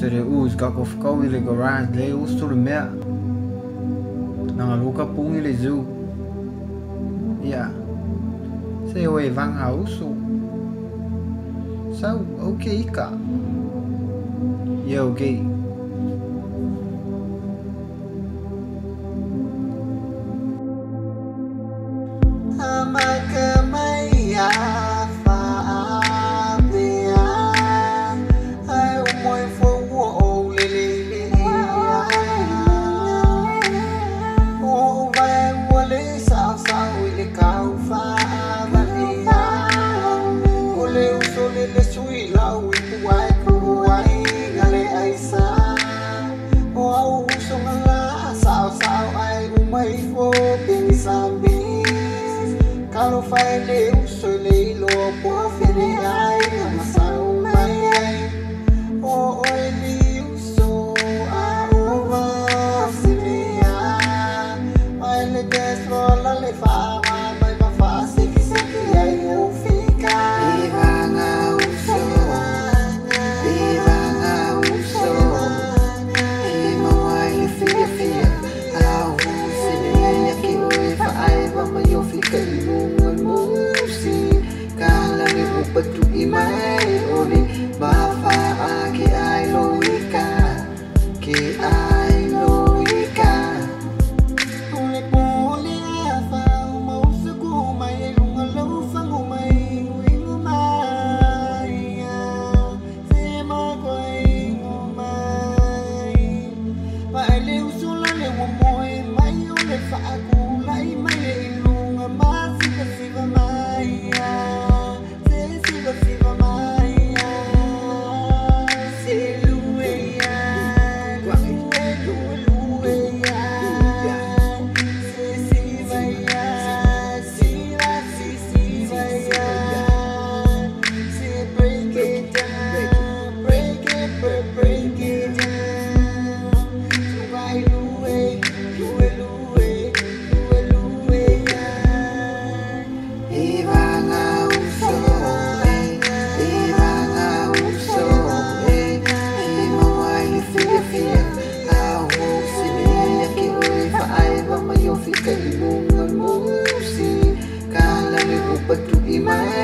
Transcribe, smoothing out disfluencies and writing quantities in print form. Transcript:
这里屋子搞个高一个garage，来屋子里面，那路个铺一来住，呀，这位房 house， so OK 噶，也 OK。Kalau phải liu sôi lý lùa của phía đi ai mà sao mày ai ôi liu sô a over Syria ai le desro la le fa mai ma fa siki ai u fica Ivanga uso Ima wai fia fia au Syria ki oi fa ai va ma yo fica Batu imai ori bafa ki ai loika Ole pole afa mau suku mai lunga lo fangu mai wingu mai se ma koi mai mai le usula le moi mai ole fa ku lai mai lunga ma siva mai Viva Maya, Siluea, Luea, Sivaya, Siva, Sivaya, break it down, break it down. Why Luea, Fica ilungan musi Kala ni upat tu imay